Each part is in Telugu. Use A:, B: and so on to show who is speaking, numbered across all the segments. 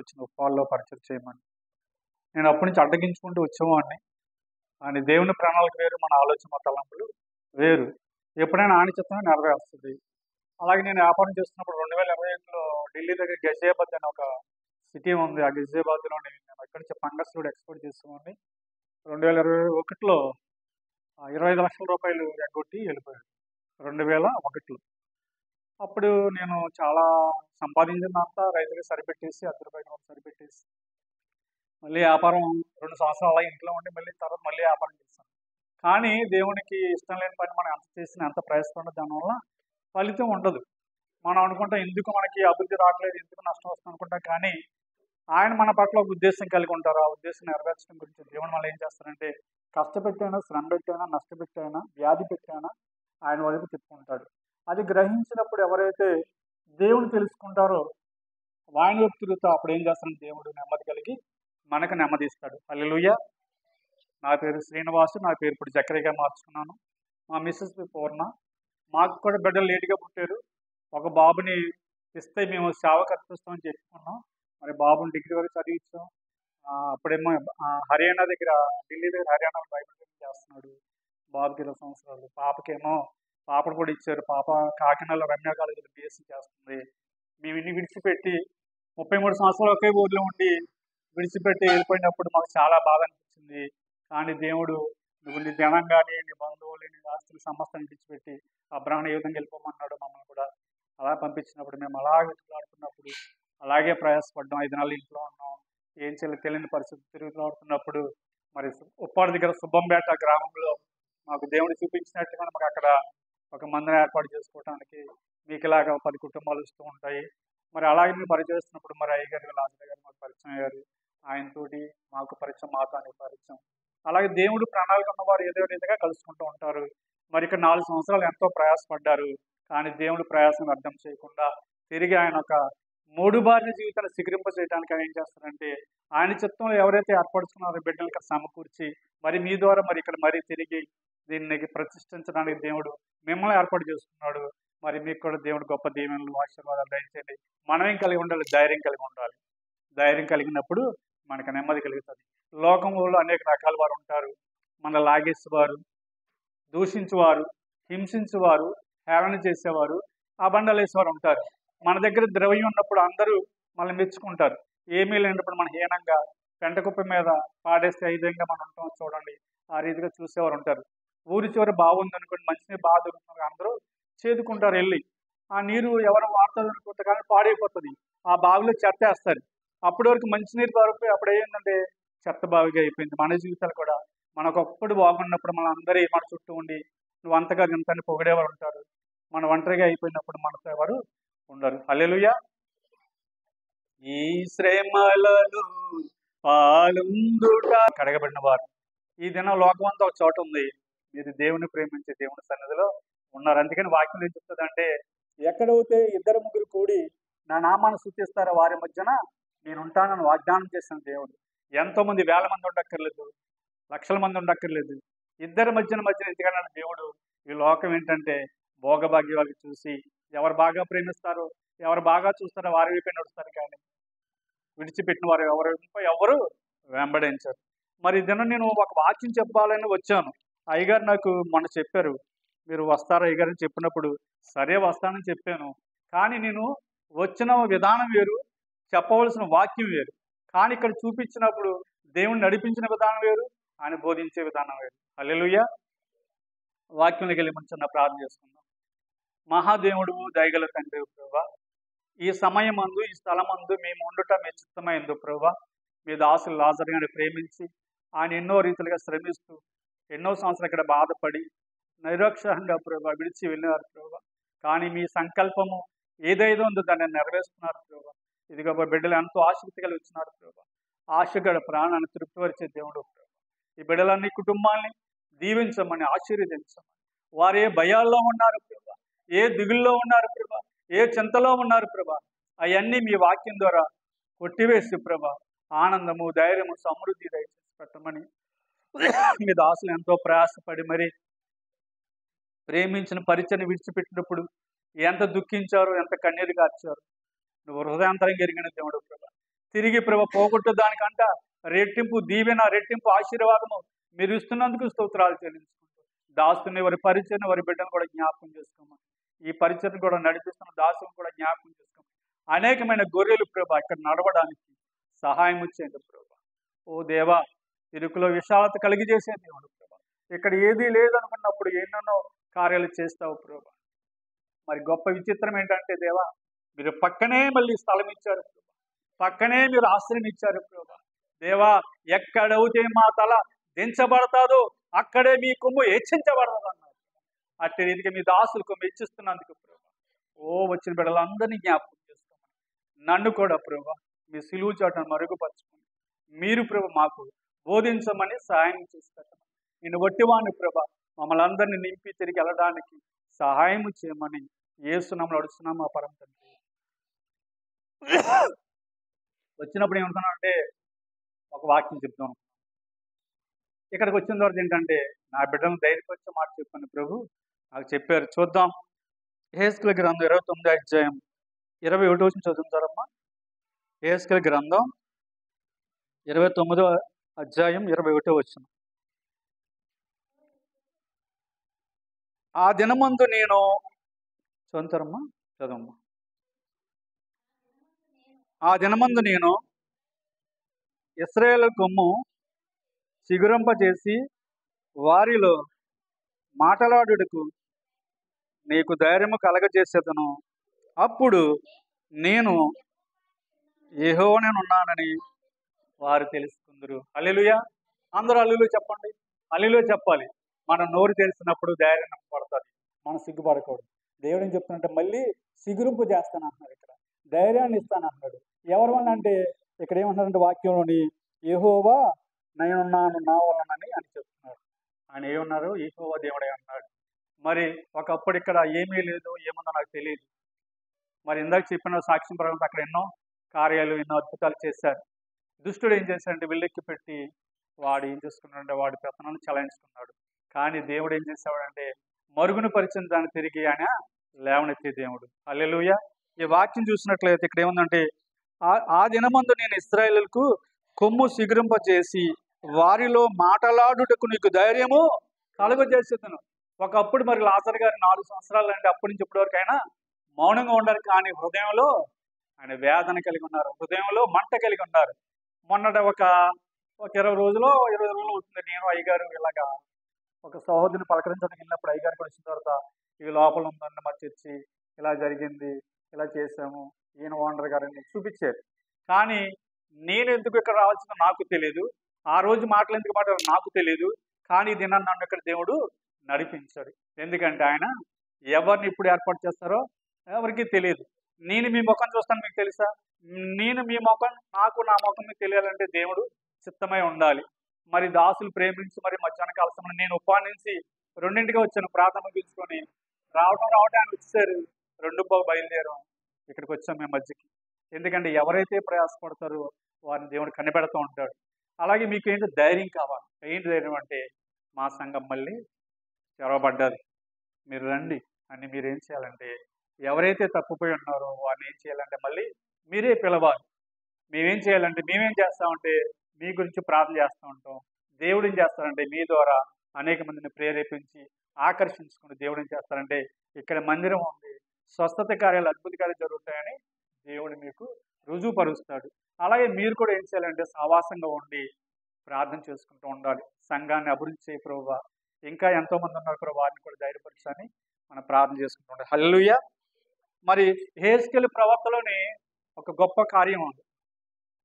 A: వచ్చింది ఉప్పాల్లో పరిచయం చేయమని. నేను అప్పటి నుంచి అడ్డగించుకుంటూ వచ్చేవాడిని. అని దేవుని ప్రణాళిక వేరు, మన ఆలోచన మన తలంపులు వేరు. ఎప్పుడైనా ఆయన చిత్తమే నెరవేరుస్తుంది. అలాగే నేను వ్యాపారం చేస్తున్నప్పుడు 2021లో ఢిల్లీ దగ్గర గజియాబాద్ అనే ఒక సిటీ ఉంది. ఆ గజియాబాద్లో నేను ఎక్కడి నుంచి ఫంగస్ కూడా ఎక్స్పోర్ట్ చేసేవాడిని. 2021లో 25 లక్షల రూపాయలు ఎగ్గొట్టి వెళ్ళిపోయాడు 2001లో. అప్పుడు నేను చాలా సంపాదించిందంతా రైతులకు సరిపెట్టేసి, రూ. 10 సరిపెట్టేసి మళ్ళీ వ్యాపారం 2 సంవత్సరాలు అలా ఇంట్లో ఉండి మళ్ళీ తర్వాత మళ్ళీ వ్యాపారం చేశాను. కానీ దేవునికి ఇష్టం లేని పని మనం ఎంత చేసినా, ఎంత ప్రయాసపడినా దానివల్ల ఫలితం ఉండదు. మనం అనుకుంటాం ఎందుకు మనకి అభివృద్ధి రావట్లేదు, ఎందుకు నష్టం వస్తుంది అనుకుంటాం. కానీ ఆయన మన పట్ల ఒక ఉద్దేశం కలిగి ఉంటారు. ఆ ఉద్దేశం నెరవేర్చడం గురించి దేవుడు మళ్ళీ ఏం చేస్తారంటే కష్టపెట్టైనా, శ్రమ పెట్టైనా, నష్టపెట్టైనా, వ్యాధి పెట్టైనా ఆయన వైపు తిప్పుకుంటాడు. అది గ్రహించినప్పుడు ఎవరైతే దేవుని తెలుసుకుంటారో ఆయన వైపు తిరుగుతా అప్పుడు ఏం చేస్తారంటే దేవుడు నెమ్మది కలిగి మనకు నెమ్మది ఇస్తాడు. హల్లెలూయా. నా పేరు శ్రీనివాసు. నా పేరు ఇప్పుడు జకరియగా మార్చుకున్నాను. మా మిస్సెస్ పూర్ణ. మాకు కూడా బిడ్డలు లేటుగా పుట్టారు. ఒక బాబుని ఇస్తే మేము సేవకు అర్పిస్తామని చెప్పుకున్నాం. మరి బాబుని డిగ్రీ వరకు చదివించాం. అప్పుడేమో హర్యానా దగ్గర, ఢిల్లీ దగ్గర హర్యానాలో బైబిల్ చేస్తున్నాడు. బాబుకి 20 సంవత్సరాలు. పాపను కూడా ఇచ్చారు. పాప కాకినాడలో రమ్య కాలేజీలో బీఎస్సీ చేస్తుంది. మేము ఇన్ని విడిచిపెట్టి 33 సంవత్సరాలు ఒకే ఊర్లో ఉండి విడిచిపెట్టి వెళ్ళిపోయినప్పుడు మాకు చాలా బాధ అనిపించింది. కానీ దేవుడు నువ్వు నీ జనం కానీ, నీ బంధువులు, నీ ఆస్తులు సమస్తాన్ని విడిచిపెట్టి అబ్రాహ్మణ ఏ విధంగా వెళ్ళిపోమన్నాడు మమ్మల్ని కూడా అలా పంపించినప్పుడు మేము అలాగే వెతుకులాడుతున్నప్పుడు అలాగే ప్రయాసపడ్డాం. 5 నెలలు ఇంట్లో ఉన్నాం. ఏం చేయాలి తెలియని పరిస్థితి తిరుగులాడుతున్నప్పుడు మరి ఉప్పాడు దగ్గర సుబ్బంపేట గ్రామంలో మాకు దేవుడు చూపించినట్టుగా మాకు అక్కడ ఒక మందిని ఏర్పాటు చేసుకోవడానికి మీకు ఇలాగ 10 కుటుంబాలు వస్తూ ఉంటాయి. మరి అలాగే మేము పరిచయిస్తున్నప్పుడు మరి అయ్యగారు లాజర్ గారు మాకు పరిచయం అయ్యారు. ఆయనతోటి మాకు పరిచయం, మాతో ఆయనకు పరిచయం. అలాగే దేవుడు ప్రణాళిక ఉన్నవారు ఏదో రీతిగా కలుసుకుంటూ ఉంటారు. మరి ఇక్కడ 4 సంవత్సరాలు ఎంతో ప్రయాసపడ్డారు. కానీ దేవుడు ప్రయాసం అర్థం చేయకుండా తిరిగి ఆయన ఒక 3 భార్య జీవితాన్ని సిగరింప చేయడానికి ఆయన ఏం చేస్తారంటే ఆయన చిత్తంలో ఎవరైతే ఏర్పడుతున్నారో బిడ్డలు ఇక్కడ సమకూర్చి మరి మీ ద్వారా మరి ఇక్కడ మరీ తిరిగి దీన్ని ప్రతిష్ఠించడానికి దేవుడు మిమ్మల్ని ఏర్పాటు చేసుకున్నాడు. మరి మీకు కూడా దేవుడు గొప్ప దీవెనలు, ఆశీర్వాదాలు దయచేయండి. మనమేం కలిగి ఉండాలి? ధైర్యం కలిగి ఉండాలి. ధైర్యం కలిగినప్పుడు మనకు నెమ్మది కలుగుతుంది. లోకంలో అనేక రకాల వారు ఉంటారు. మన లాగేసేవారు, దూషించేవారు, హింసించేవారు, హేళన చేసేవారు, అబండాలు వేసేవారు ఉంటారు. మన దగ్గర ద్రవ్యం ఉన్నప్పుడు అందరూ మనల్ని మెచ్చుకుంటారు. ఏమీ లేనప్పుడు మన హీనంగా పెంటకుప్ప మీద పాడేస్తే ఈ విధంగా మనం ఉంటాం చూడండి. ఆ రీతిగా చూసేవారు ఉంటారు. ఊరి చివరి బాగుంది అనుకోండి, మంచినీరు బాగా దొరుకుతుంది, అందరూ చేదుకుంటారు వెళ్ళి. ఆ నీరు ఎవరు వాడుతుంది అనుకుంటే కానీ పాడైపోతుంది. ఆ బావిలో చెత్త వేస్తారు. అప్పటి వరకు మంచినీరు దొరికిపోయి అప్పుడు ఏంటంటే చెత్త బావిగా అయిపోయింది. మన జీవితాలు కూడా మనకొప్పుడు బాగున్నప్పుడు మన అందరి మన చుట్టూ ఉండి నువ్వు అంతగా ఇంతని పొగిడేవారు ఉంటారు. మన ఒంటరిగా అయిపోయినప్పుడు మనతో ఎవరు ఉండరు. హల్లెలూయా. ఈ శ్రమలలో పాలుందుట కడగబడిన వారు. ఈ దినం లోకమంతా ఒక చోట ఉంది. మీరు దేవుని ప్రేమించే దేవుని సన్నిధిలో ఉన్నారు. అందుకని వాక్యం ఏం చెప్తుందంటే ఎక్కడైతే 2-3 కూడి నా నామాన్ని స్తుతిస్తారో వారి మధ్యన నేను ఉంటానని వాగ్దానం చేసిన దేవుడు. ఎంతో మంది వేల మంది ఉండక్కర్లేదు, లక్షల మంది ఉండక్కర్లేదు. ఇద్దరి మధ్యన ఎందుకన్నా దేవుడు. ఈ లోకం ఏంటంటే భోగభాగ్యాలు చూసి ఎవరు బాగా ప్రేమిస్తారో, ఎవరు బాగా చూస్తారో వారి వైపే నడుస్తారు. కానీ విడిచిపెట్టిన వారు ఎవరు వెంబడించారు. మరి దినం నేను ఒక వాక్యం చెప్పాలని వచ్చాను. అయ్యగారు నాకు మొన్న చెప్పారు, మీరు వస్తారా అయ్యగారు అని చెప్పినప్పుడు సరే వస్తానని చెప్పాను. కానీ నేను వచ్చిన విధానం వేరు, చెప్పవలసిన వాక్యం వేరు. కానీ ఇక్కడ చూపించినప్పుడు దేవుని నడిపించిన విధానం వేరు, ఆయన బోధించే విధానం వేరు. హల్లెలూయా. వాక్యంలోకి వెళ్ళి చిన్న ప్రార్థన చేసుకుందాం. మహాదేవుడు, దయగల తండ్రి ప్రభువా, ఈ సమయమందు ఈ స్థలమందు మేము ఉండుట మీ చిత్తమైంది ప్రభువా. మీ దాసులు లాజర్ గారిని ప్రేమించి ఆయన ఎన్నో రీతిలుగా శ్రమిస్తూ ఎన్నో సంవత్సరాలు ఇక్కడ బాధపడి నిరక్షరంగా ప్రభువా విడిచి వెళ్ళినారు ప్రభువా. కానీ మీ సంకల్పము ఏదైదో ఉందో దాన్ని నెరవేరుస్తున్నారు ప్రభువా. ఇదిగో బిడ్డలు ఎంతో ఆసక్తి కలిగి వచ్చినారు ప్రభువా. ఆశగడ ప్రాణాన్ని తృప్తిపరిచే దేవుడు ప్రభువా. ఈ బిడ్డలన్నీ కుటుంబాన్ని దీవించమని, ఆశీర్వదించమని. వారు ఏ భయాల్లో ఉన్నారు ప్రభువా, ఏ దిగుల్లో ఉన్నారు ప్రభువా, ఏ చింతలో ఉన్నారు ప్రభా, అవన్నీ మీ వాక్యం ద్వారా కొట్టివేసి ప్రభా ఆనందము, ధైర్యము, సమృద్ధి దయచేసి పెట్టమని మీ దాసులు ఎంతో ప్రయాసపడి మరి ప్రేమించిన పరిచయను విడిచిపెట్టినప్పుడు ఎంత దుఃఖించారో, ఎంత కన్నీరు కార్చారు. నువ్వు హృదయాంతరం ఎరిగిన దేవుడు ప్రభా. తిరిగి ప్రభు పోగొట్టు దానికంట రెట్టింపు దీవెన, రెట్టింపు ఆశీర్వాదము మీరు ఇస్తున్నందుకు స్తోత్రాలు చెల్లించుకుంటూ దాసుని వారి పరిచయను వారి బిడ్డను కూడా జ్ఞాపకం చేసుకోమని, ఈ పరిచయను కూడా నడిపిస్తున్న దాసుని కూడా జ్ఞాపకం చేసుకోమని, అనేకమైన గొర్రెలు ప్రభు ఇక్కడ నడవడానికి సహాయం చేయండి ప్రభు. ఓ దేవా, ఇరుకులో విశాలత కలిగజేసే దేవుడు ప్రభు. ఇక్కడ ఏదీ లేదనుకున్నప్పుడు ఎన్నెన్నో కార్యాలు చేస్తావు ప్రభు. మరి గొప్ప విచిత్రం ఏంటంటే దేవా, మీరు పక్కనే మళ్ళీ స్థలం ఇచ్చారు ప్రభు, పక్కనే మీరు ఆశ్రయం ఇచ్చారు ప్రభు. దేవా, ఎక్కడైతే మా తల దించబడతాదో అక్కడే మీ కొమ్ము హెచ్చించబడదు అన్నారు. అట్టి రీతిగా మీ దాసులు కొమ్ము హెచ్చిస్తున్నందుకు ప్రభు, ఓ వచ్చిన బిడ్డలందరినీ జ్ఞాపకం చేసుకోమని, నన్ను కూడా ప్రభు మీ సిలువు చాటును మరుగుపరచుకోండి. మీరు ప్రభు మాకు బోధించమని సహాయం చేస్తారు. నేను వట్టివాణ్ణి ప్రభు, మమ్మల్ని అందరినీ నింపి తిరిగి వెళ్ళడానికి సహాయం చేయమని యేసునామములో అడుగుతున్నాం మా పరమ తండ్రి. వచ్చినప్పుడు ఏమనుకున్నానంటే ఒక వాక్యం చెప్తాను. ఇక్కడికి వచ్చిన తర్వాత ఏంటంటే నా బిడ్డను ధైర్యపరిచే మాట చెప్పాను ప్రభు, నాకు చెప్పారు. చూద్దాం, యెహెజ్కేలు గ్రంథం 29వ అధ్యాయం 21వ వచనం చదువుతారమ్మా. యెహెజ్కేలు గ్రంథం 29వ అధ్యాయం 21వ వచనం. ఆ దినమందు నేను చదువుతారమ్మా, చదవమ్మా. ఆ దినమందు నేను ఇశ్రాయేలు కొమ్ము చిగురింపజేసి వారిలో మాటలాడుటకు నీకు ధైర్యము కలగజేసేదను. అప్పుడు నేను యెహోవానని వారు తెలుసుకుందరు. హల్లెలూయా. అందరూ హల్లెలూయా చెప్పండి. హల్లెలూయా చెప్పాలి. మనం నోరు తెలిసినప్పుడు ధైర్యం పడుతుంది, మనం సిగ్గుపడకూడదు. దేవుడు ఏం చెప్తున్నట్టే మళ్ళీ సిగురింపు చేస్తాను అంటున్నాడు, ఇక్కడ ధైర్యాన్ని ఇస్తాను అంటున్నాడు. ఎవరి వల్ల అంటే ఇక్కడ ఏమంటున్నారంటే వాక్యంలోని యెహోవా నేనున్నాను నా వలనని అని చెప్తున్నారు. ఆయన ఏమన్నారు? యెహోవా దేవుడే అన్నాడు. మరి ఒకప్పుడు ఇక్కడ ఏమీ లేదు, ఏముందో నాకు తెలియదు. మరి ఇందాక చెప్పిన సాక్ష్యం ప్రకారం అక్కడ ఎన్నో కార్యాలు, ఎన్నో అద్భుతాలు చేశారు. దుష్టుడు ఏం చేశాడంటే విల్లెక్కి పెట్టి వాడు ఏం చేసుకున్నాడంటే వాడి పెత్తనాన్ని చలాయించుకున్నాడు. కానీ దేవుడు ఏం చేసేవాడంటే మరుగును పరిచిన దాన్ని తిరిగి ఆయన లేవనెత్తే దేవుడు. హల్లెలూయా. ఈ వాక్యం చూసినట్లయితే ఇక్కడ ఏముందంటే ఆ దినమందు నేను ఇశ్రాయేలుకు కొమ్ము సిగురింపజేసి వారిలో మాటలాడుటకు నీకు ధైర్యము కలుగజేసేదను. ఒకప్పుడు మరి లాజరు గారు 4 సంవత్సరాలు అంటే అప్పటి నుంచి ఇప్పటి వరకు ఆయన మౌనంగా ఉన్నారు. కానీ హృదయంలో ఆయన వేదన కలిగి ఉన్నారు, హృదయంలో మంట కలిగి ఉన్నారు. మొన్నట ఒక 20 రోజులు అవుతుంది, నేను అయ్యగారు ఇలాగా ఒక సహోదరుని పలకరించడానికి వెళ్ళినప్పుడు అయ్యగారు కూడా వచ్చిన తర్వాత ఈ లోపల ఉందండి మా చర్చి, ఇలా జరిగింది, ఇలా చేసాము, ఈయన ఓనర్ గారిని చూపించారు. కానీ నేను ఎందుకు ఇక్కడ రావాల్సిందో నాకు తెలియదు, ఆ రోజు మాటలు ఎందుకు మాట్లాడారు నాకు తెలియదు. కానీ దినాన్ని నన్ను ఇక్కడ దేవుడు నడిపించాడు. ఎందుకంటే ఆయన ఎవరిని ఇప్పుడు ఏర్పాటు చేస్తారో ఎవరికి తెలియదు. నేను మీ ముఖం చూస్తాను, మీకు తెలుసా? నేను మీ ముఖం, నాకు నా ముఖం మీకు తెలియాలంటే దేవుడు చిత్తమై ఉండాలి. మరి దాసులు ప్రేమించి మరి మధ్యాహ్న కాల సమయంలో నేను ఉపాధి నుంచి 2ంటికి వచ్చాను, ప్రార్థన తీసుకొని రావడం ఆయన వచ్చారు, 2 బయలుదేరాం, ఇక్కడికి వచ్చాం మేము మధ్యకి. ఎందుకంటే ఎవరైతే ప్రయాసపడతారో వారిని దేవుడు కనిపెడుతూ ఉంటాడు. అలాగే మీకు ఏంటి ధైర్యం కావాలి. ఏంటి ధైర్యం అంటే మా సంఘం మళ్ళీ తెరవబడ్డది, మీరు రండి అని. మీరు ఏం చేయాలంటే ఎవరైతే తప్పిపోయి ఉన్నారో వారిని ఏం చేయాలంటే మళ్ళీ మీరే పిలవాలి. మేమేం చేయాలంటే మేమేం చేస్తామంటే మీ గురించి ప్రార్థన చేస్తూ ఉంటాం. దేవుడు ఏం చేస్తారంటే మీ ద్వారా అనేక మందిని ప్రేరేపించి ఆకర్షించుకుని దేవుడు ఏం చేస్తారంటే ఇక్కడ మందిరం ఉంది, స్వస్థత కార్యాలు, అద్భుత కార్యాలు జరుగుతాయని దేవుడు మీకు రుజువుపరుస్తాడు. అలాగే మీరు కూడా ఏం చేయాలంటే సహవాసంగా ఉండి ప్రార్థన చేసుకుంటూ ఉండాలి. సంఘాన్ని అభివృద్ధి చేయ ప్రభువా, ఇంకా ఎంతోమంది ఉన్నారు ప్రభు, వారిని కూడా ధైర్యపరచని మనం ప్రార్థన చేసుకుంటూ ఉండాలి. హల్లెలూయా. మరి యెహెజ్కేలు ప్రవక్తలోని ఒక గొప్ప కార్యం ఉంది.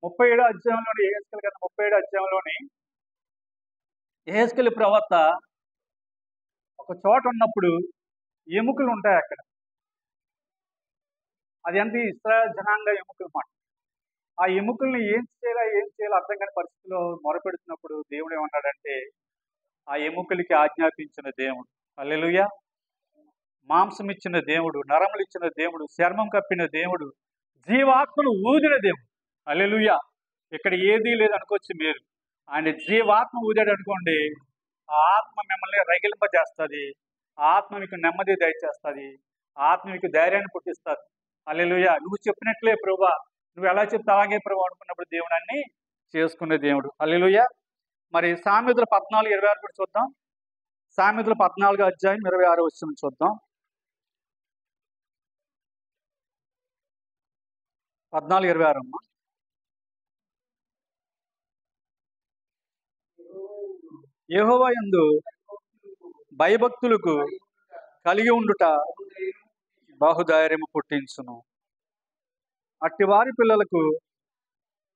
A: 37వ అధ్యాయంలోని యెహెజ్కేలు గ్రంథం 37వ అధ్యాయంలోని యెహెజ్కేలు ప్రవక్త ఒక చోట ఉన్నప్పుడు ఎముకలు ఉంటాయి అక్కడ. అది ఎంత ఇశ్రాయేలు జనాంగ ఎముకలు మాట. ఆ ఎముకల్ని ఏం చేయాలో అర్థం కాని పరిస్థితిలో మొరపెడుతున్నప్పుడు దేవుడు ఏమన్నాడంటే ఆ ఎముకలకి ఆజ్ఞాపించిన దేవుడు. హల్లెలూయా. మాంసం ఇచ్చిన దేవుడు, నరములు ఇచ్చిన దేవుడు, చర్మం కప్పిన దేవుడు, జీవాత్మను ఊదిన దేవుడు. హల్లెలూయా. ఇక్కడ ఏదీ లేదనుకోవచ్చు మీరు, ఆయన జీవాత్మ ఊదాడు అనుకోండి, ఆ ఆత్మ మిమ్మల్ని రగిలింపజేస్తుంది, ఆత్మ మీకు నెమ్మది దయచేస్తుంది, ఆత్మ మీకు ధైర్యాన్ని పుట్టిస్తుంది. హల్లెలూయా. నువ్వు చెప్పినట్లే ప్రభువా, నువ్వు ఎలా చెప్తే అలాగే ప్రభు అనుకున్నప్పుడు దేవుడు అన్ని చేసుకునే దేవుడు. హల్లెలూయా. మరి సామెతలు 14:26 కూడా చూద్దాం. సామెతలు 14:26 చూద్దాం. 14:26 అమ్మా. యెహోవా యందు భయభక్తులకు కలిగి ఉండుట బహుధైర్యము పుట్టించును. అట్టివారి పిల్లలకు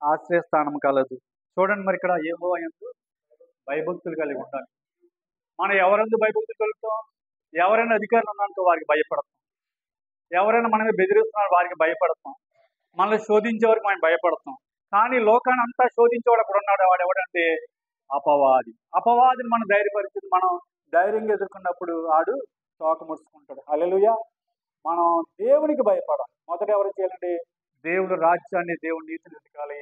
A: ఆశ్రయస్థానం కలదు. చూడండి మరి ఇక్కడ యెహోవా యందు భయభక్తులు కలిగి ఉండాలి. మనం ఎవరందు భయభక్తులు కలుగుతాం? ఎవరైనా అధికారులు ఉన్నారనుకో వారికి భయపడతాం. ఎవరైనా మనమే బెదిరిస్తున్నారు వారికి భయపడతాం. మనల్ని శోధించేవారికి మనం భయపడతాం. కానీ లోకాన్ని అంతా శోధించేవాడు అక్కడ ఉన్నాడు. వాడు ఎవడంటే అపవాది. అపవాదిని మనం ధైర్యపరిచింది మనం ధైర్యంగా ఎదుర్కొన్నప్పుడు ఆడు తోక ముడుచుకుంటాడు. హల్లెలూయా. మనం దేవునికి భయపడాలి. మొదట ఎవరు చేయాలంటే దేవుడు రాజ్యాన్ని, దేవుడి నీతిని వెతకాలి,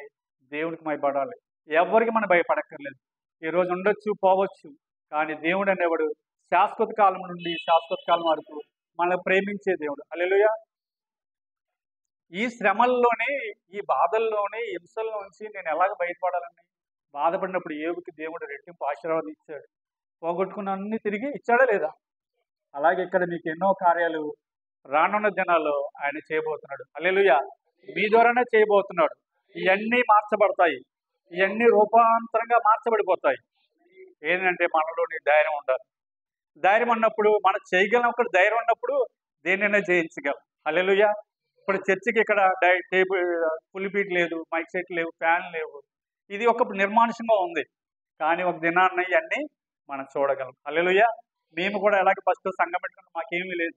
A: దేవునికి భయపడాలి. ఎవరికి మనం భయపడక్కర్లేదు. ఈ రోజు ఉండొచ్చు, పోవచ్చు, కానీ దేవుడు అనేవాడు శాశ్వత కాలం నుండి శాశ్వత కాలం వరకు మనల్ని ప్రేమించే దేవుడు. హల్లెలూయా. ఈ శ్రమల్లోనే, ఈ బాధల్లోనే, హింసల్లో నుంచి నేను ఎలాగ బయటపడాలని బాధపడినప్పుడు యోబుకి దేవుడు రెట్టింపు ఆశీర్వాదం ఇచ్చాడు. పోగొట్టుకున్న అన్ని తిరిగి ఇచ్చాడా లేదా? అలాగే ఇక్కడ మీకు ఎన్నో కార్యాలు రానున్న దినాల్లో ఆయన చేయబోతున్నాడు. హల్లెలూయా. మీ ద్వారానే చేయబోతున్నాడు. ఇవన్నీ మార్చబడతాయి. ఇవన్నీ రూపాంతరంగా మార్చబడిపోతాయి. ఏంటంటే మనలోని ధైర్యం ఉండాలి. ధైర్యం అన్నప్పుడు మనం చేయగలం. ఒకటి ధైర్యం ఉన్నప్పుడు దేన్నైనా జయించగలం. హల్లెలూయా. ఇప్పుడు చర్చికి ఇక్కడ టేబుల్, పులిపీట్ లేదు, మైక్ సెట్ లేవు, ఫ్యాన్ లేవు. ఇది ఒక నిర్మానుషంగా ఉంది. కానీ ఒక దినాన్ని ఇవన్నీ మనం చూడగలం. హల్లెలూయా. మేము కూడా ఎలాగ ఫస్ట్ సంఘం పెట్టుకుంటే మాకేమీ లేదు.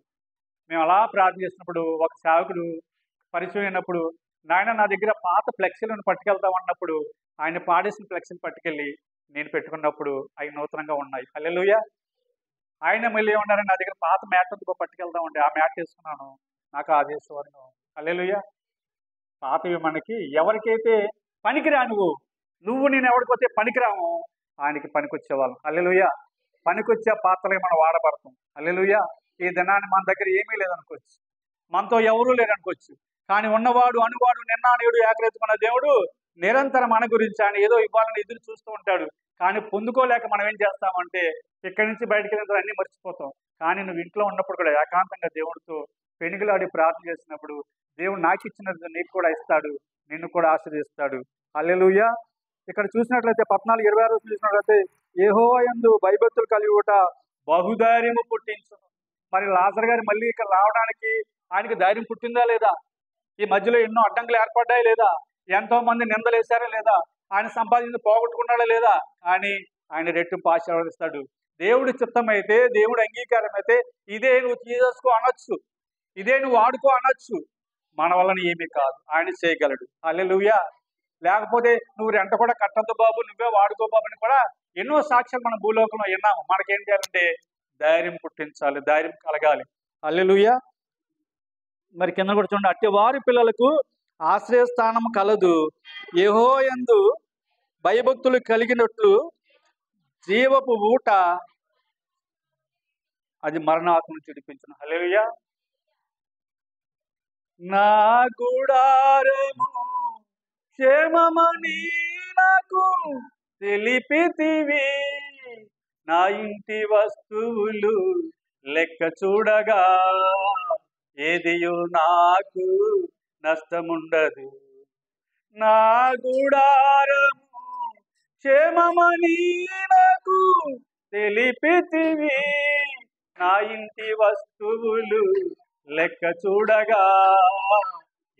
A: మేము అలా ప్రార్థన చేసినప్పుడు ఒక సేవకుడు పరిచయం అయినప్పుడు, నాయన నా దగ్గర పాత ఫ్లెక్సీలను పట్టుకెళ్తామన్నప్పుడు ఆయన పాడేసిన ఫ్లెక్సీలు పట్టుకెళ్ళి నేను పెట్టుకున్నప్పుడు అవి నూతనంగా ఉన్నాయి. హల్లెలూయా. ఆయన మళ్ళీ ఏమన్నారని నా దగ్గర పాత మ్యాట్ పట్టుకెళ్తామంటే ఆ మ్యాట్ వేసుకున్నాను, నాకు ఆదేశవాను. హల్లెలూయా. పాతవి మనకి ఎవరికైతే పనికిరానువు, నువ్వు నేను ఎవరికైతే పనికిరాము ఆయనకి పనికొచ్చేవాళ్ళం. హల్లెలూయా. పనికొచ్చే పాత్రలే మనం వాడబడతాం. హల్లెలూయా. ఈ దినాన్ని మన దగ్గర ఏమీ లేదనుకోవచ్చు, మనతో ఎవరూ లేరనుకోవచ్చు, కానీ ఉన్నవాడు అనువాడు నిన్న నేడు ఏకరీతమైన దేవుడు నిరంతరం మన గురించి ఆయన ఏదో ఇవ్వాలని ఎదురు చూస్తూ ఉంటాడు. కానీ పొందుకోలేక మనం ఏం చేస్తామంటే ఇక్కడి నుంచి బయటకు వెళ్ళిన అన్నీ మర్చిపోతాం. కానీ నువ్వు ఇంట్లో ఉన్నప్పుడు కూడా ఏకాంతంగా దేవుడితో పెనుగులాడి ప్రార్థన చేసినప్పుడు దేవుడు నాకు ఇచ్చినది నీకు కూడా ఇస్తాడు, నిన్ను కూడా ఆశీర్వదిస్తాడు. హల్లెలూయా. ఇక్కడ చూసినట్లయితే 14:26 చూసినట్లయితే యెహోవా యందు భయభక్తులు కలిగి ఉండుట బహుధైర్యము పుట్టించును. మరి లాజరు గారు మళ్ళీ ఇక్కడ రావడానికి ఆయనకి ధైర్యం పుట్టిందా లేదా? ఈ మధ్యలో ఎన్నో అడ్డంకులు ఏర్పడ్డాయి లేదా? ఎంతో మంది నిందలేశారా లేదా? ఆయన సంపాదించి పోగొట్టుకున్నాడా లేదా? కానీ ఆయన రెట్టింపు ఆశీర్వదిస్తాడు. దేవుడి చిత్తం అయితే, దేవుడి అంగీకారం అయితే ఇదే నువ్వు తీసేసుకో అనొచ్చు, ఇదే నువ్వు వాడుకో అనొచ్చు. మన వలన ఏమీ కాదు, ఆయన చేయగలడు. హల్లెలూయా. లేకపోతే నువ్వు రెంట కూడా కట్టద్దు బాబు, నువ్వే వాడుకో బాబు అని కూడా ఎన్నో సాక్ష్యాలు మన భూలోకంలో విన్నాము. మనకేం చేయాలంటే ధైర్యం పుట్టించాలి, ధైర్యం కలగాలి. హల్లెలూయా. మరి కింద కూడా చూడండి, అట్టి వారి పిల్లలకు ఆశ్రయస్థానం కలదు, యెహోవా యందు భయభక్తులు కలిగినట్లు జీవపు ఊట అది మరణాత్మను చిడిపించును. హల్లెలూయా. నా గుడారము క్షేమమని నాకు తెలిపితివి, నా ఇంటి వస్తువులు లెక్క చూడగా ఏదియో నాకు నష్టముండదు. నా గుడారము క్షేమమని నాకు తెలిపితివి, నా ఇంటి వస్తువులు లెక్క చూడగా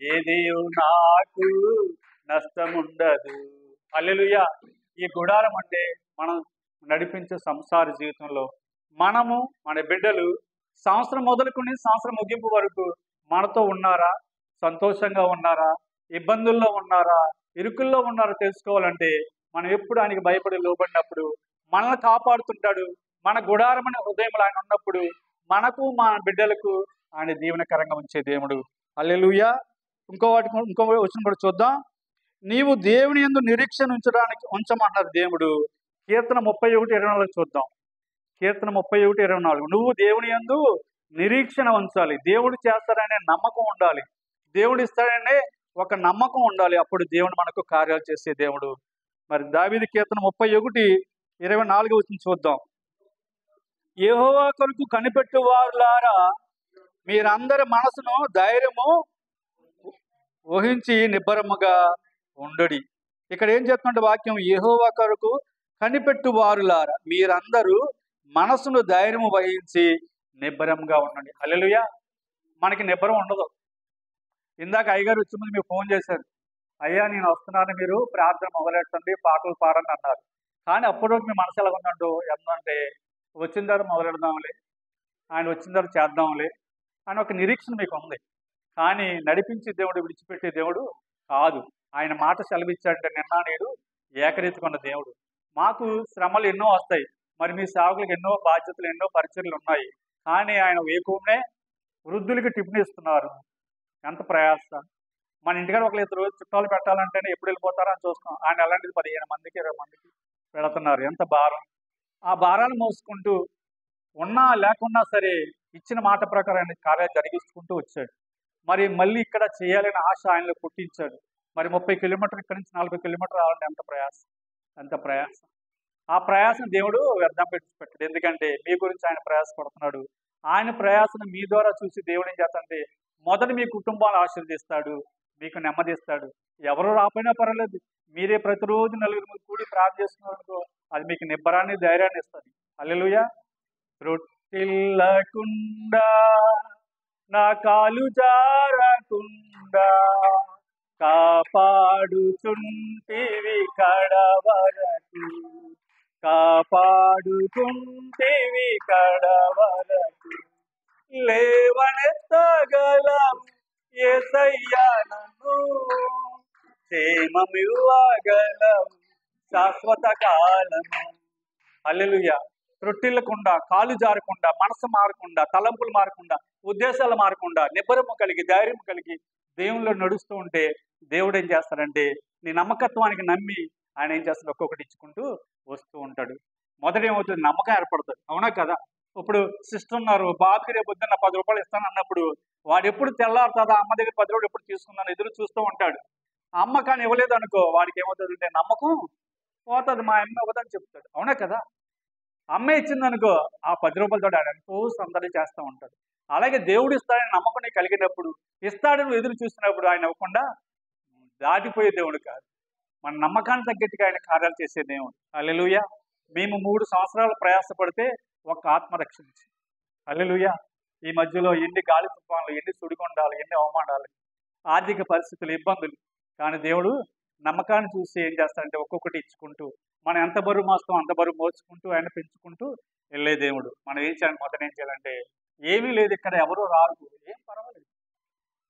A: ఏదియో నాకు నష్టముండదు. హల్లెలూయా. ఈ గుడారం అంటే మనం నడిపించే సంసార జీవితంలో మనము, మన బిడ్డలు సంవత్సరం మొదలుకొని సంవత్సరం ముగింపు వరకు మనతో ఉన్నారా, సంతోషంగా ఉన్నారా, ఇబ్బందుల్లో ఉన్నారా, ఇరుకుల్లో ఉన్నారా తెలుసుకోవాలంటే మనం ఎప్పుడు ఆయనకి భయపడి లోబడినప్పుడు మనల్ని కాపాడుతుంటాడు. మన గుడారం అనే హృదయంలో ఆయన ఉన్నప్పుడు మనకు, మన బిడ్డలకు ఆయన దీవెనకరంగా ఉంచే దేవుడు. హల్లెలూయా. ఇంకో వచ్చిన కూడా చూద్దాం. నీవు దేవుని యందు నిరీక్షణ ఉంచమన్నారు దేవుడు. కీర్తన 31:24 చూద్దాం. కీర్తన 31:24. నువ్వు దేవుని యందు నిరీక్షణ ఉంచాలి, దేవుడు చేస్తాడనే నమ్మకం ఉండాలి, దేవుడు ఇస్తాడనే ఒక నమ్మకం ఉండాలి. అప్పుడు దేవుడు మనకు కార్యాలు చేసే దేవుడు. మరి దావీదు కీర్తన 31:24 వచ్చింది చూద్దాం. యెహోవా కొరకు కనిపెట్టువారులారా మీరందరి మనసును ధైర్యము వహించి నిబ్బరముగా ఉండుడి. ఇక్కడ ఏం చెప్తుంటే వాక్యం, యెహోవా కొరకు కనిపెట్టువారులారా మీరందరూ మనసును ధైర్యము వహించి నిబ్బరంగా ఉండండి. హల్లెలూయా. మనకి నిబ్బరం ఉండదు. ఇందాక అయ్యగారు వచ్చే ముందు మీరు ఫోన్ చేశారు, అయ్యా నేను వస్తున్నాను, మీరు ప్రార్థన మొదలెట్టండి, పాటలు పాడండి అన్నారు. కానీ అప్పటివరకు మీ మనసు ఎలా ఉందంటూ ఎంతంటే వచ్చిన తర్వాత మొదలెడదాంలే, ఆయన వచ్చిన తర్వాత చేద్దాంలే అని ఒక నిరీక్షణ మీకు ఉంది. కానీ నడిపించే దేవుడు, విడిచిపెట్టే దేవుడు కాదు. ఆయన మాట సెలవిచ్చాడంటే నిన్న నేడు ఏకరీతికున్న దేవుడు. మాకు శ్రమలు ఎన్నో వస్తాయి, మరి మీ సేవకులకు ఎన్నో బాధ్యతలు, ఎన్నో పరిచర్లు ఉన్నాయి. కానీ ఆయన వేకువనే వృద్ధులకి టిఫిన్ ఇస్తున్నారు. ఎంత ప్రయాస. మన ఇంటికాడ ఒకళ్ళు ఇద్దరు చుట్టాలు పెట్టాలంటేనే ఎప్పుడు వెళ్ళిపోతారో అని చూస్తాం. ఆయన అలాంటిది 15 మందికి 20 మందికి పెడుతున్నారు. ఎంత భారం. ఆ భారాన్ని మోసుకుంటూ ఉన్నా లేకున్నా సరే ఇచ్చిన మాట ప్రకారం ఆయన కార్యాలు జరిగిస్తుంటూ వచ్చాడు. మరి మళ్ళీ ఇక్కడ చేయాలని ఆశ ఆయనలో పుట్టించాడు. మరి 30 కిలోమీటర్లు ఇక్కడి నుంచి 40 కిలోమీటర్లు రావాలంటే ఎంత ప్రయాసం, ఎంత ప్రయాసం. ఆ ప్రయాసం దేవుడు వ్యర్థం పెట్టాడు. ఎందుకంటే మీ గురించి ఆయన ప్రయాసపడుతున్నాడు. ఆయన ప్రయాసను మీ ద్వారా చూసి దేవుడు ఏం చేస్తాడంటే మొదట మీ కుటుంబాన్ని ఆశీర్వదిస్తాడు, మీకు నెమ్మదిస్తాడు. ఎవరు రాపోయినా పర్వాలేదు, మీరే ప్రతిరోజు నలుగురు కూడి ప్రార్థన చేస్తున్నారనుకో, అది మీకు నిబ్బరాన్ని, ధైర్యాన్ని ఇస్తుంది. హల్లెలూయా. రొట్టిల్లకుండా నా కాలు జారకుండా కాపాడుచుంటివి కడవరకు, కాపాడుచుంటివి కడవరకు, లేవనెత్తగలం యేసయ్యా నన్ను, క్షేమమివ్వగలం శాశ్వత కాలము. హల్లెలూయా. రొట్టిల్లకుండా, కాలు జారకుండా, మనసు మారకుండా, తలంపులు మారకుండా, ఉద్దేశాలు మారకుండా, నిబ్బరము కలిగి, ధైర్యం కలిగి దేవుళ్ళు నడుస్తూ ఉంటే దేవుడు ఏం చేస్తాడంటే నీ నమ్మకత్వానికి నమ్మి ఆయన ఏం చేస్తాడు, ఒక్కొక్కటి ఇచ్చుకుంటూ వస్తూ ఉంటాడు. మొదట ఏమవుతుంది, నమ్మకం ఏర్పడుతుంది. అవునా కదా. ఇప్పుడు సిస్టర్ ఉన్నారు, బాబుకి రేపు పొద్దున్న 10 రూపాయలు ఇస్తాను అన్నప్పుడు వాడు ఎప్పుడు తెల్లారుతుందా, అమ్మ దగ్గర 10 రూపాయలు ఎప్పుడు తీసుకున్నాను ఎదురు చూస్తూ ఉంటాడు. అమ్మ కానీ ఇవ్వలేదు అనుకో, వాడికి ఏమవుతుంది అంటే నమ్మకం పోతుంది, మా అమ్మ ఇవ్వదని చెప్తాడు. అవునా కదా. అమ్మ ఇచ్చింది అనుకో, ఆ 10 రూపాయలతో ఆడ ఎంతో సందడి చేస్తూ ఉంటాడు. అలాగే దేవుడు ఇస్తాడని నమ్మకం నీకు కలిగినప్పుడు, ఇస్తాడని ఎదురు చూసినప్పుడు ఆయన ఇవ్వకుండా దాటిపోయే దేవుడు కాదు, మన నమ్మకాన్ని తగ్గట్టుగా ఆయన కార్యాలు చేసే దేవుడు. హల్లెలూయా. మేము 3 సంవత్సరాలు ప్రయాసపడితే ఒక ఆత్మ రక్షించి. హల్లెలూయా. ఈ మధ్యలో ఎన్ని గాలి తుఫాన్లు, ఎన్ని సుడిగుండాలు, ఎన్ని అవమానాలు, ఆర్థిక పరిస్థితులు, ఇబ్బందులు. కానీ దేవుడు నమ్మకాన్ని చూసి ఏం చేస్తాడంటే ఒక్కొక్కటి ఇచ్చుకుంటూ, మనం ఎంత బరువు మోస్తాం అంత బరువు మోసుకుంటూ ఆయన పెంచుకుంటూ వెళ్ళే దేవుడు. మనం ఏం చేయాలి, మొదట ఏం చేయాలంటే ఏమీ లేదు, ఇక్కడ ఎవరో రాదు, ఏం పర్వాలేదు,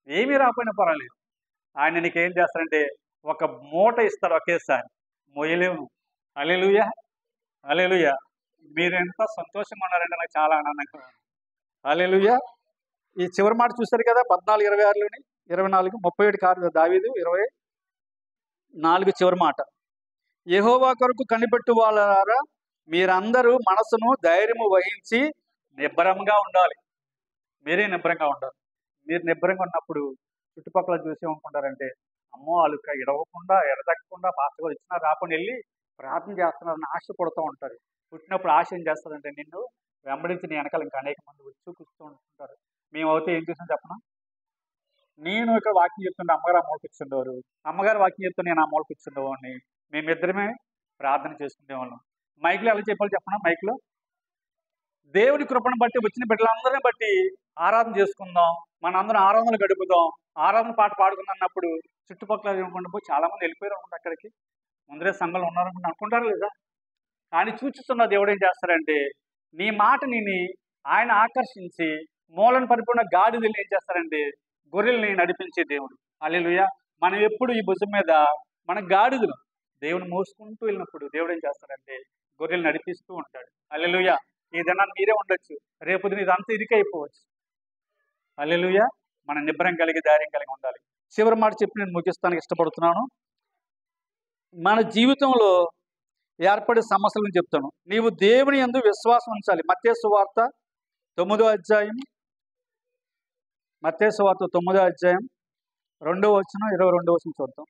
A: ఏమీ రాకపోయినా పర్వాలేదు. ఆయన నీకేం చేస్తాడంటే ఒక మూట ఇస్తాడు ఒకేసారి, మోయలేము. హల్లెలూయా. హల్లెలూయా. మీరు ఎంత సంతోషంగా ఉన్నారంటే నాకు చాలా ఆనందంగా ఉంది. హల్లెలూయా. ఈ చివరి మాట చూస్తారు కదా, 14:26లోని 24, 37 కాదు దావీదు 24 చివరి మాట. యెహోవా కొరకు కనిపెట్టు వాళ్ళారా మీరందరూ మనసును ధైర్యము వహించి నిబ్బరంగా ఉండాలి. మీరే నిబ్బరంగా ఉండాలి. మీరు నిబ్బరంగా ఉన్నప్పుడు చుట్టుపక్కల చూసి ఏమనుకుంటారంటే, అమ్మో వాళ్ళు ఎడవకుండా ఎడదక్కకుండా పాస్టర్ ఇచ్చినా రాకుండా వెళ్ళి ప్రార్థన చేస్తున్నారని ఆశపడుతూ ఉంటారు. పుట్టినప్పుడు ఆశ ఏం చేస్తారంటే నిన్ను వెంబడించి నీ వెనకాల ఇంకా అనేక మంది వచ్చి కూర్చూ ఉంటుంటారు. మేము అయితే ఏం చేసాం చెప్పనా, నేను ఇక్కడ వాక్యం చెప్తుంటే అమ్మగారు ఆ మూల కూర్చుండేవారు, అమ్మగారు వాక్యం చెప్తే నేను ఆ మూల కూర్చుండేవాడిని. మేమిద్దరమే ప్రార్థన చేసుకునేవాళ్ళం. మైక్లో ఎలా చెప్పాలి చెప్పనా, మైక్లో దేవుడి కృపను బట్టి వచ్చిన బిడ్డలందరిని బట్టి ఆరాధన చేసుకుందాం, మన అందరం ఆరాధనలు గడుపుదాం, ఆరాధన పాట పాడుకుందాం అన్నప్పుడు చుట్టుపక్కల ఏమనుకుంటా చాలా మంది వెళ్ళిపోయారు అనుకుంటా, అక్కడికి ముందరే సంఘంలో ఉన్నారనుకుంటా అనుకుంటారు లేదా. కానీ చూచుతున్న దేవుడు ఏం చేస్తారంటే నీ మాట నిని ఆయన ఆకర్షించి మూలను పరిపూర్ణ గాడిదలు ఏం చేస్తారంటే గొర్రెల్ని నడిపించే దేవుడు. హల్లెలూయా. మనం ఎప్పుడు ఈ భుజం మీద మన గాడిదలు దేవుని మోసుకుంటూ వెళ్ళినప్పుడు దేవుడు ఏం చేస్తాడంటే గొర్రెలు నడిపిస్తూ ఉంటాడు. హల్లెలూయా. ఈ దినాన్ని మీరే ఉండొచ్చు, రేపు ఇదంతా ఇరికైపోవచ్చు. హల్లెలూయా. మనం నిబ్బరం కలిగి ధైర్యం కలిగి ఉండాలి. చివరి మాట చెప్పి నేను ముగిస్తానికి ఇష్టపడుతున్నాను. మన జీవితంలో ఏర్పడే సమస్యలను చెప్తాను. నీవు దేవుని యందు విశ్వాసం ఉంచాలి. మత్తయి సువార్త 9వ అధ్యాయం, మత్తయి సువార్త 9వ అధ్యాయం 2వ వచనం 22వ వచనం చూద్దాం.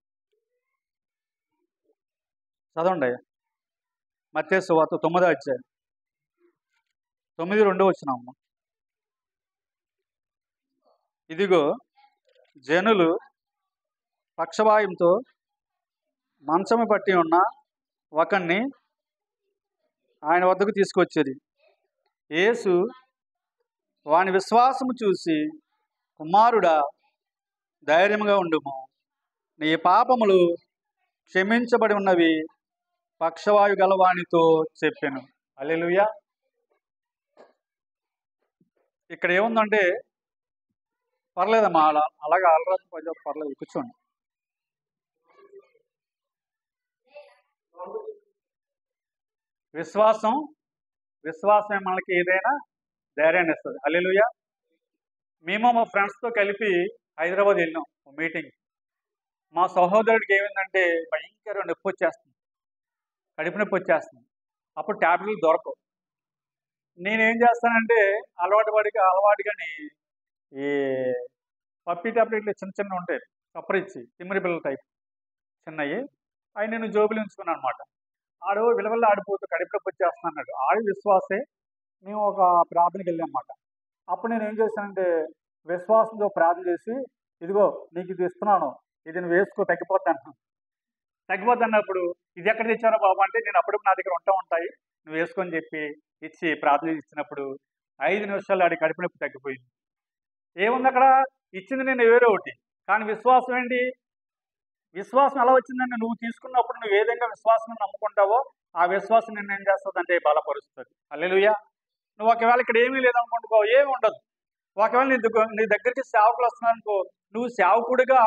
A: చదవండి అయ్యా. మత్తయి సువార్త 9వ అధ్యాయం 9:2 అమ్మ. ఇదిగో జనులు పక్షవాయువుతో మంచము పట్టి ఉన్న ఒకరిని ఆయన వద్దకు తీసుకొచ్చేది. యేసు వాని విశ్వాసము చూసి, కుమారుడా, ధైర్యముగా ఉండుము, నీ పాపములు క్షమించబడి ఉన్నవి, పక్షవాయు గలవానితో చెప్పాను. హల్లెలూయా. ఇక్కడ ఏముందంటే, పర్లేదమ్మా, అలాగే ఆల్రాజు పర్లేదు, కూర్చోండి. విశ్వాసమే మనకి ఏదైనా ధైర్యాన్ని ఇస్తుంది. హల్లెలూయా. మేము మా ఫ్రెండ్స్తో కలిపి హైదరాబాద్ వెళ్ళాం మీటింగ్. మా సహోదరుడికి ఏమైందంటే భయంకర నొప్పి వచ్చేస్తుంది, కడుపు నొప్పి వచ్చేస్తుంది. అప్పుడు ట్యాబ్లెట్లు దొరకవు. నేనేం చేస్తానంటే అలవాటుగాని ఈ పప్పి ట్యాబ్లెట్లు చిన్న చిన్న ఉంటాయి, సపరిచ్చి తిమ్మిరి పిల్లల టైప్ చిన్నవి, అవి నేను జోబులు ఉంచుకున్నాను అనమాట. ఆడు విలువల్లో ఆడిపోతూ కడుపు నొప్పి వచ్చేస్తున్నాడు. ఆడి విశ్వాసే మేము ఒక ప్రార్థనకి వెళ్ళాం అన్నమాట. అప్పుడు నేను ఏం చేశానంటే విశ్వాసంతో ప్రార్థన చేసి, ఇదిగో నీకు ఇది ఇస్తున్నాను, ఇది నువ్వు వేసుకో, తగ్గిపోద్ది అన్నప్పుడు, ఇది ఎక్కడ తెచ్చారో బాబు అంటే, నేను అప్పుడు నా దగ్గర ఉంటాయి, నువ్వు వేసుకొని చెప్పి ఇచ్చి ప్రార్థన ఇచ్చినప్పుడు 5 నిమిషాలు ఆడి కడుపు నొప్పి తగ్గిపోయింది. ఏముంది అక్కడ, ఇచ్చింది నేను వేరే ఒకటి, కానీ విశ్వాసం ఏంటి? విశ్వాసం ఎలా వచ్చిందంటే, నువ్వు తీసుకున్నప్పుడు నువ్వు ఏ విధంగా విశ్వాసం నమ్ముకుంటావో ఆ విశ్వాసం నిన్ను ఏం చేస్తుందంటే బలపరుస్తుంది. హల్లెలూయా. నువ్వు ఒకవేళ ఇక్కడ ఏమీ లేదనుకుంటుకో, ఏమి ఉండదు. ఒకవేళ నీ దగ్గరికి సేవకులు వస్తున్నారనుకో, నువ్వు సేవకుడిగా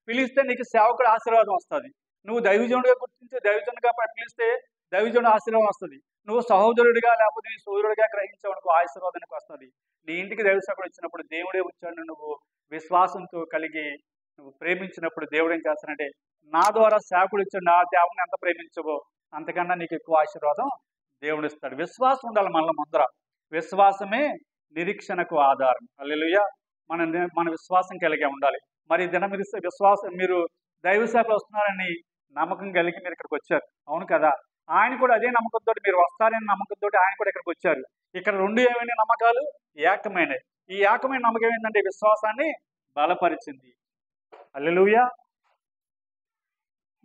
A: పిలిస్తే నీకు సేవకుడు ఆశీర్వాదం వస్తుంది. నువ్వు దైవజనుడిగా గుర్తించి దైవజనుడిగా పిలిస్తే దైవజనుడు ఆశీర్వాదం వస్తుంది. నువ్వు సహోదరుడిగా లేకపోతే నీ సోదరుడిగా గ్రహించావనుకో, ఆశీర్వాదానికి వస్తుంది. నీ ఇంటికి దైవసేవకుడు వచ్చినప్పుడు దేవుడే వచ్చాడు, నువ్వు విశ్వాసంతో కలిగి నువ్వు ప్రేమించినప్పుడు దేవుడు ఏం చేస్తానంటే, నా ద్వారా సేవకుడు ఇచ్చాడు, నా దేవుని ఎంత ప్రేమించవో అంతకన్నా నీకు ఎక్కువ ఆశీర్వాదం దేవుడు ఇస్తాడు. విశ్వాసం ఉండాలి మనలో ముందర. విశ్వాసమే నిరీక్షణకు ఆధారం. హల్లెలూయా. మన విశ్వాసం కలిగి ఉండాలి. మరి దినం విశ్వాసం, మీరు దైవ సేవలు వస్తున్నారని నమ్మకం కలిగి మీరు ఇక్కడికి వచ్చారు, అవును కదా? ఆయన కూడా అదే నమ్మకంతో మీరు వస్తారని నమ్మకంతో ఆయన కూడా ఇక్కడికి వచ్చారు. ఇక్కడ 2 ఏమైనా నమ్మకాలు ఏకమైనవి. ఈ ఏకమైన నమ్మకం ఏంటంటే విశ్వాసాన్ని బలపరిచింది. హల్లెలూయా.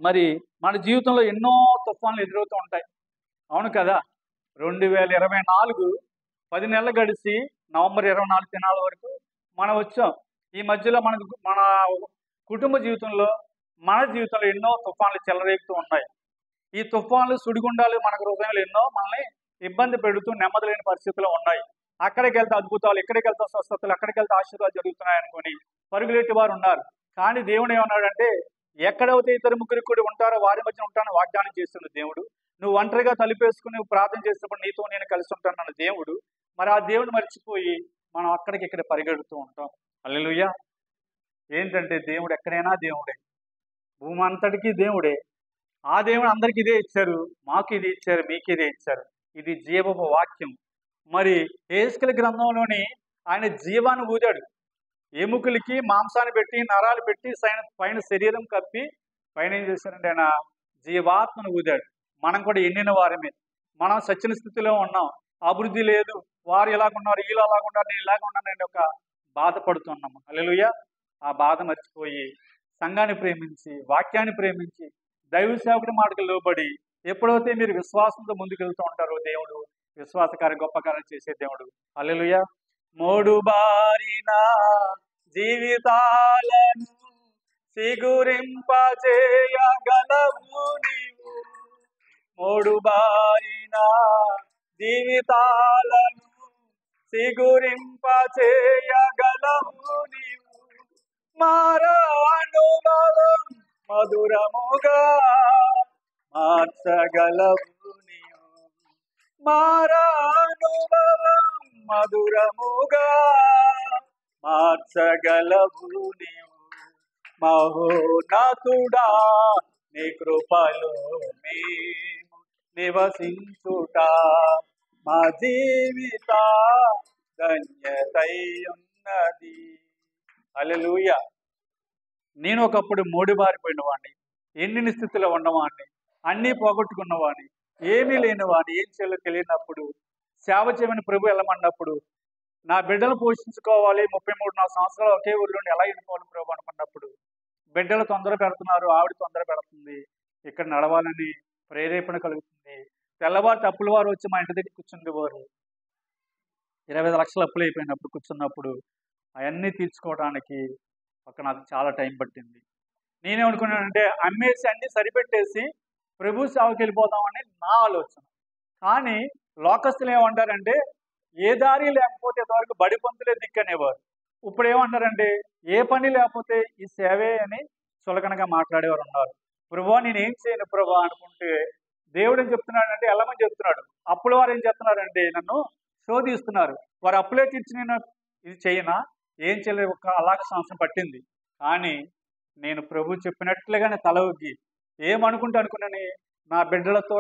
A: మరి మన జీవితంలో ఎన్నో తుఫాన్లు ఎదురవుతూ ఉంటాయి, అవును కదా? 2024 10 నెలలు గడిచి నవంబర్ 24 దినాల వరకు మనం వచ్చాం. ఈ మధ్యలో మన కుటుంబ జీవితంలో, మన జీవితంలో ఎన్నో తుఫాన్లు చెలరేగుతూ ఉన్నాయి. ఈ తుఫాన్లు, సుడిగుండాలు మన హృదయంలో ఎన్నో మనల్ని ఇబ్బంది పెడుతూ నెమ్మది లేని పరిస్థితుల్లో ఉన్నాయి. అక్కడికి వెళ్తే అద్భుతాలు, ఎక్కడికి వెళ్తే స్వస్థతలు, అక్కడికి వెళ్తే ఆశీర్వాదాలు జరుగుతున్నాయి అనుకొని పరుగులెట్టి వారు ఉన్నారు. కానీ దేవుడు ఏమన్నాడంటే, ఎక్కడైతే 2-3 కూడా ఉంటారో వారి మధ్య ఉంటానని వాగ్దానం చేస్తున్న దేవుడు. నువ్వు ఒంటరిగా తలుపేసుకుని ప్రార్థన చేసినప్పుడు నీతో నేను కలిసి ఉంటాను అన్న దేవుడు. మరి ఆ దేవుడిని మర్చిపోయి మనం అక్కడికి ఇక్కడ పరిగెడుతూ ఉంటాం. హల్లెలూయా. ఏంటంటే దేవుడు ఎక్కడైనా దేవుడే, భూమి అంతటికీ దేవుడే. ఆ దేవుడు అందరికి ఇదే ఇచ్చారు, మాకు ఇది ఇచ్చారు, మీకు ఇదే ఇచ్చారు. ఇది జీవపు వాక్యం. మరి హెస్కేలు గ్రంథంలోని ఆయన జీవాన్ని ఊదాడు. ఎముకలకి మాంసాన్ని పెట్టి, నరాలు పెట్టి, పైన శరీరం కప్పి పైన ఏం చేశారంటే ఆయన జీవాత్మను ఊదాడు. మనం కూడా ఎండిన వారమే, మనం సచ్చిన స్థితిలో ఉన్నాం, అభివృద్ధి లేదు, వారు ఇలాగున్నారు, వీళ్ళు అలాగున్నారు, నేను ఇలాగ ఉన్నానని ఒక బాధపడుతున్నాము. హల్లెలూయా. ఆ బాధ మర్చిపోయి సంఘాన్ని ప్రేమించి, వాక్యాన్ని ప్రేమించి, దైవ సేవకుడి మాటకు లోబడి ఎప్పుడైతే మీరు విశ్వాసంతో ముందుకెళ్తూ ఉంటారో దేవుడు విశ్వాసకార్య గొప్ప కార్యం చేసే దేవుడు. హల్లెలూయా. మోడుబారిన జీవితాలను సిగురింపజేయగలవు నీవు, మోడుబారిన జీవితాలను సిగురింపజేయగలవు నీవు, మారానుభవం మధురముగా మార్చగలవు నీవు, మారానుభవం మధురముగా మార్చగలవు నీవు, మహోన్నతుడా నీ కృపలో మేము నివసించుట మా జీవిత ధన్యతై ఉన్నది. హల్లెలూయా. నేను ఒకప్పుడు మోడిబారిపోయిన వాడిని, ఎన్నిని స్థితిలో ఉన్నవాడిని, అన్నీ పోగొట్టుకున్నవాడిని, ఏమీ లేనివాడిని, ఏం చేయాలో తెలియనప్పుడు సేవ చేయమని ప్రభు వెళ్ళమన్నప్పుడు నా బిడ్డలు పోషించుకోవాలి, 33 సంవత్సరాలు ఒకే ఊళ్ళో ఎలా వెళ్ళిపోవాలి ప్రభు అనుకున్నప్పుడు బిడ్డలు తొందర పెడుతున్నారు, ఆవిడ తొందర పెడుతుంది, ఇక్కడ నడవాలని ప్రేరేపణ కలుగుతుంది. తెల్లవారు తప్పుల వారు వచ్చి మా ఇంటి దగ్గర కూర్చుండేవారు. 25 లక్షలు అప్పులు అయిపోయినప్పుడు కూర్చున్నప్పుడు అవన్నీ తీర్చుకోవడానికి నాకు చాలా టైం పట్టింది. నేనేమనుకున్నానంటే అమ్మేసి అన్ని సరిపెట్టేసి ప్రభు సేవకి వెళ్ళిపోదామని నా ఆలోచన. కానీ లోకస్తులు ఏమంటారంటే ఏ దారి లేకపోతే ఇంతవరకు బడి పంతులే దిక్కనేవారు. ఇప్పుడు ఏమంటారంటే ఏ పని లేకపోతే ఈ సేవే అని చులకనగా మాట్లాడేవారు ఉన్నారు. ప్రభు నేనేం చేయను ప్రభు అనుకుంటే దేవుడు ఏం చెప్తున్నాడంటే వెళ్ళమని చెప్తున్నాడు. అప్పుడు వారు ఏం చెప్తున్నారంటే నన్ను శోధిస్తున్నారు. వారు అప్పులే తీర్చి నేను ఇది చేయనా, ఏం చేయలేదు, ఒక అలాగ సంవత్సరం పట్టింది. కానీ నేను ప్రభు చెప్పినట్లుగానే తల ఊగి ఏమనుకుంటే అనుకున్నాను, నా బిడ్డలతో